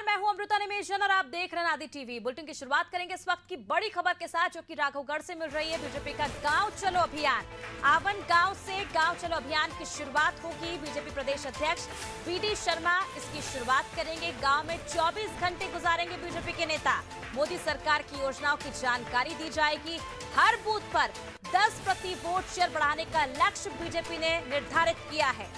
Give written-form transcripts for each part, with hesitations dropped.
नमस्कार, मैं हूं अमृता निमेशन और आप देख रहे हैं आदि टीवी। बुलेटिन की शुरुआत करेंगे इस वक्त की बड़ी खबर के साथ, जो कि राघवगढ़ से मिल रही है। बीजेपी का गांव चलो अभियान, आवन गांव से गांव चलो अभियान की शुरुआत होगी। बीजेपी प्रदेश अध्यक्ष वी.डी. शर्मा इसकी शुरुआत करेंगे। गांव में 24 घंटे गुजारेंगे बीजेपी के नेता। मोदी सरकार की योजनाओं की जानकारी दी जाएगी। हर बूथ पर 10% वोट शेयर बढ़ाने का लक्ष्य बीजेपी ने निर्धारित किया है।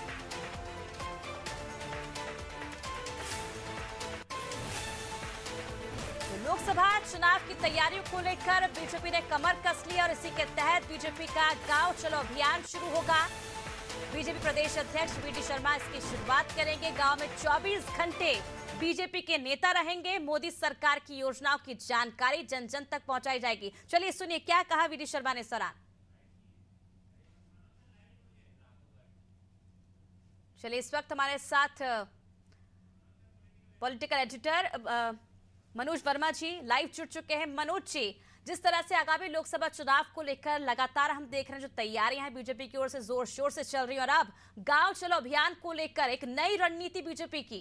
लोकसभा चुनाव की तैयारियों को लेकर बीजेपी ने कमर कस ली और इसी के तहत बीजेपी का गांव चलो अभियान शुरू होगा। बीजेपी प्रदेश अध्यक्ष वी.डी. शर्मा इसकी शुरुआत करेंगे। गांव में 24 घंटे बीजेपी के नेता रहेंगे। मोदी सरकार की योजनाओं की जानकारी जन जन तक पहुंचाई जाएगी। चलिए सुनिए क्या कहा वी.डी. शर्मा ने इस दौरान। चलिए इस वक्त हमारे साथ पॉलिटिकल एडिटर मनोज वर्मा जी लाइव जुड़ चुके हैं। मनोज जी, जिस तरह से आगामी लोकसभा चुनाव को लेकर लगातार हम देख रहे हैं जो तैयारियां हैं बीजेपी की ओर से जोर शोर से चल रही है, और अब गांव चलो अभियान को लेकर एक नई रणनीति बीजेपी की।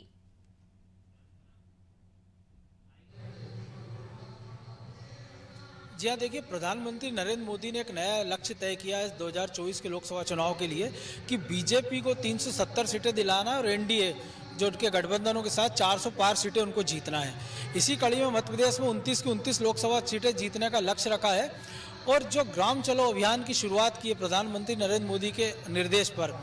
जी हाँ, देखिए, प्रधानमंत्री नरेंद्र मोदी ने एक नया लक्ष्य तय किया है 2024 के लोकसभा चुनाव के लिए कि बीजेपी को 370 सीटें दिलाना और एनडीए जो उनके गठबंधनों के साथ 400 पार सीटें उनको जीतना है। इसी कड़ी में मध्य प्रदेश में 29 की 29 लोकसभा सीटें जीतने का लक्ष्य रखा है। और जो ग्राम चलो अभियान की शुरुआत की है प्रधानमंत्री नरेंद्र मोदी के निर्देश पर,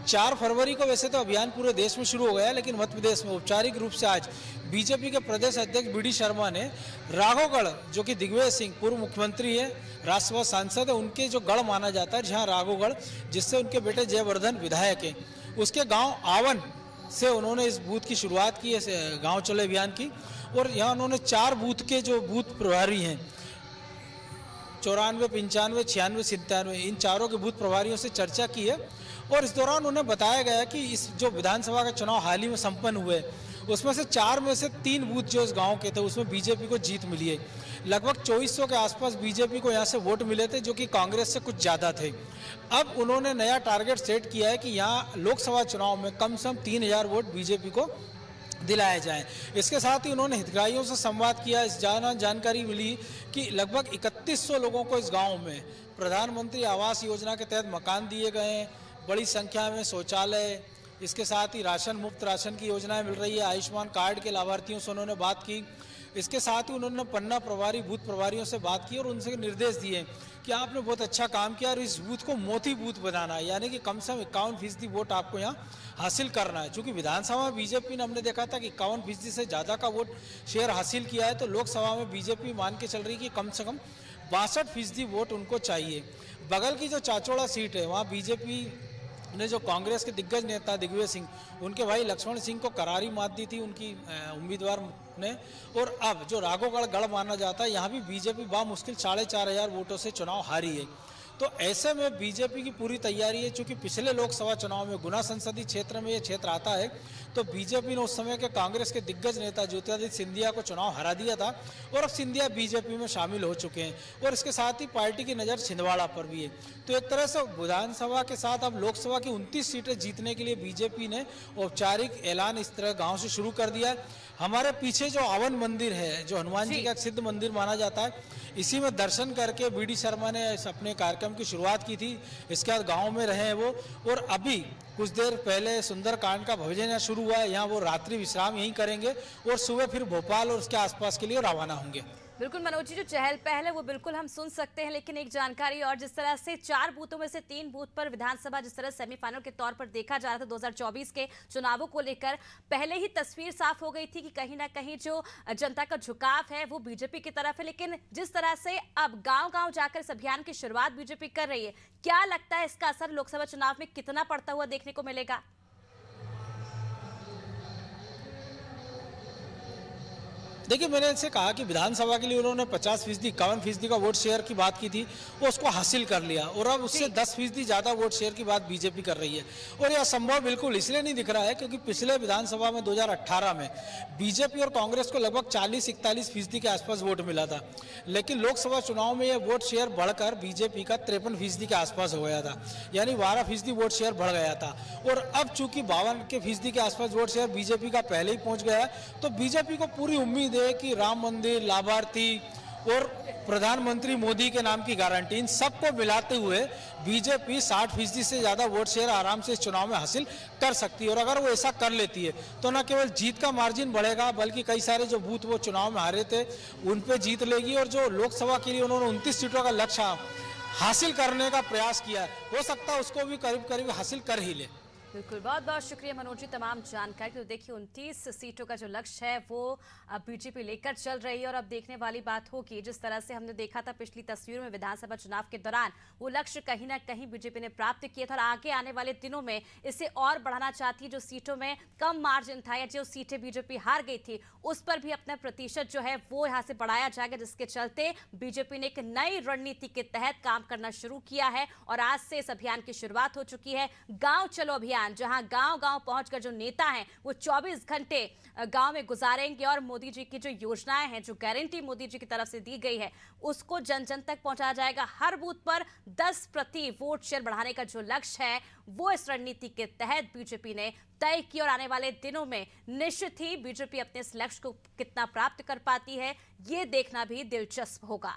4 फरवरी को वैसे तो अभियान पूरे देश में शुरू हो गया है, लेकिन मध्य प्रदेश में औपचारिक रूप से आज बीजेपी के प्रदेश अध्यक्ष वी.डी. शर्मा ने राघवगढ़, जो कि दिग्विजय सिंह पूर्व मुख्यमंत्री है, राज्यसभा सांसद है, उनके जो गढ़ माना जाता है, जहाँ राघवगढ़ जिससे उनके बेटे जयवर्धन विधायक है, उसके गाँव आवन से उन्होंने इस बूथ की शुरुआत की है, गांव चलो अभियान की। और यहाँ उन्होंने 4 बूथ के जो बूथ प्रभारी हैं, 94, 95, 96, 97, इन चारों के बूथ प्रभारियों से चर्चा की है। और इस दौरान उन्हें बताया गया कि इस जो विधानसभा का चुनाव हाल ही में संपन्न हुए, उसमें से 4 में से 3 बूथ जो इस गांव के थे उसमें बीजेपी को जीत मिली है। लगभग 2400 के आसपास बीजेपी को यहाँ से वोट मिले थे, जो कि कांग्रेस से कुछ ज़्यादा थे। अब उन्होंने नया टारगेट सेट किया है कि यहाँ लोकसभा चुनाव में कम से कम 3000 वोट बीजेपी को दिलाए जाएं। इसके साथ ही उन्होंने हितग्राहियों से संवाद किया। इस जानकारी मिली कि लगभग 3100 लोगों को इस गांव में प्रधानमंत्री आवास योजना के तहत मकान दिए गए हैं, बड़ी संख्या में शौचालय, इसके साथ ही राशन, मुफ्त राशन की योजनाएं मिल रही है। आयुष्मान कार्ड के लाभार्थियों से उन्होंने बात की। इसके साथ ही उन्होंने पन्ना प्रभारी, बूथ प्रभारियों से बात की और उनसे निर्देश दिए कि आपने बहुत अच्छा काम किया और इस बूथ को मोती बूथ बनाना है, यानी कि कम से कम 51% वोट आपको यहाँ हासिल करना है। चूँकि विधानसभा में बीजेपी ने हमने देखा था कि 51% से ज़्यादा का वोट शेयर हासिल किया है, तो लोकसभा में बीजेपी मान के चल रही है कि कम से कम 62% वोट उनको चाहिए। बगल की जो चाचौड़ा सीट है, वहाँ बीजेपी ने जो कांग्रेस के दिग्गज नेता दिग्विजय सिंह, उनके भाई लक्ष्मण सिंह को करारी मात दी थी उनकी उम्मीदवार ने। और अब जो राघवगढ़ गढ़ माना जाता है, यहाँ भी बीजेपी बामुश्किल 4500 वोटों से चुनाव हारी है। तो ऐसे में बीजेपी की पूरी तैयारी है। चूंकि पिछले लोकसभा चुनाव में गुना संसदीय क्षेत्र में ये क्षेत्र आता है, तो बीजेपी ने उस समय के कांग्रेस के दिग्गज नेता ज्योतिरादित्य सिंधिया को चुनाव हरा दिया था और अब सिंधिया बीजेपी में शामिल हो चुके हैं। और इसके साथ ही पार्टी की नज़र छिंदवाड़ा पर भी है। तो एक तरह से विधानसभा के साथ अब लोकसभा की 29 सीटें जीतने के लिए बीजेपी ने औपचारिक ऐलान इस तरह गाँव से शुरू कर दिया है। हमारे पीछे जो आवन मंदिर है, जो हनुमान जी का एक सिद्ध मंदिर माना जाता है, इसी में दर्शन करके वी.डी. शर्मा ने अपने कार्यक्रम की शुरुआत की थी। इसके बाद गांव में रहे हैं वो, और अभी कुछ देर पहले सुंदरकांड का भजन शुरू हुआ है। यहाँ वो रात्रि विश्राम यहीं करेंगे और सुबह फिर भोपाल और उसके आसपास के लिए रवाना होंगे। बिल्कुल मनोज जी, जो चहल पहल है वो बिल्कुल हम सुन सकते हैं, लेकिन एक जानकारी और, जिस तरह से 4 बूथों में से 3 बूथ पर विधानसभा जिस तरह सेमीफाइनल के तौर पर देखा जा रहा था 2024 के चुनावों को लेकर, पहले ही तस्वीर साफ हो गई थी कि कहीं ना कहीं जो जनता का झुकाव है वो बीजेपी की तरफ है। लेकिन जिस तरह से अब गांव-गांव जाकर इस अभियान की शुरुआत बीजेपी कर रही है, क्या लगता है इसका असर लोकसभा चुनाव में कितना पड़ता हुआ देखने को मिलेगा? देखिए, मैंने इनसे कहा कि विधानसभा के लिए उन्होंने 50%, 51% का वोट शेयर की बात की थी, वो उसको हासिल कर लिया और अब उससे 10% ज़्यादा वोट शेयर की बात बीजेपी कर रही है। और यह असंभव बिल्कुल इसलिए नहीं दिख रहा है क्योंकि पिछले विधानसभा में 2018 में बीजेपी और कांग्रेस को लगभग 40-41% के आसपास वोट मिला था, लेकिन लोकसभा चुनाव में यह वोट शेयर बढ़कर बीजेपी का 53% के आसपास हो गया था, यानी 12% वोट शेयर बढ़ गया था। और अब चूंकि 52% के आसपास वोट शेयर बीजेपी का पहले ही पहुंच गया है, तो बीजेपी को पूरी उम्मीद है कि राम मंदिर, लाभार्थी और प्रधानमंत्री मोदी के नाम की गारंटी, इन सबको मिलाते हुए बीजेपी 60% से ज़्यादा वोट शेयर आराम से इस चुनाव में हासिल कर सकती है। और अगर वो ऐसा कर लेती है तो न केवल जीत का मार्जिन बढ़ेगा, बल्कि कई सारे जो बूथ वो चुनाव में हारे थे उन पे जीत लेगी। और जो लोकसभा के लिए उन्होंने 29 सीटों का लक्ष्य हासिल करने का प्रयास किया है, हो सकता है उसको भी करीब करीब हासिल कर ही ले। बिल्कुल, बहुत बहुत शुक्रिया मनोज जी तमाम जानकारी। तो देखिए 29 सीटों का जो लक्ष्य है वो अब बीजेपी लेकर चल रही है और अब देखने वाली बात होगी, जिस तरह से हमने देखा था पिछली तस्वीरों में विधानसभा चुनाव के दौरान वो लक्ष्य कहीं ना कहीं बीजेपी ने प्राप्त किया था और आगे आने वाले दिनों में इसे और बढ़ाना चाहती है। जो सीटों में कम मार्जिन था या जो सीटें बीजेपी हार गई थी उस पर भी अपना प्रतिशत जो है वो यहाँ से बढ़ाया जाएगा, जिसके चलते बीजेपी ने एक नई रणनीति के तहत काम करना शुरू किया है और आज से इस अभियान की शुरुआत हो चुकी है। गांव चलो अभियान, जहां गांव-गांव पहुंचकर जो नेता हैं वो 24 घंटे गांव में गुजारेंगे और मोदी जी की जो योजनाएं हैं, जो गारंटी मोदी जी की तरफ से दी गई है, उसको जन जन तक पहुंचाया जाएगा। हर बूथ पर 10% वोट शेयर बढ़ाने का जो लक्ष्य है वो इस रणनीति के तहत बीजेपी ने तय की और आने वाले दिनों में निश्चित ही बीजेपी अपने इस लक्ष्य को कितना प्राप्त कर पाती है, ये देखना भी दिलचस्प होगा।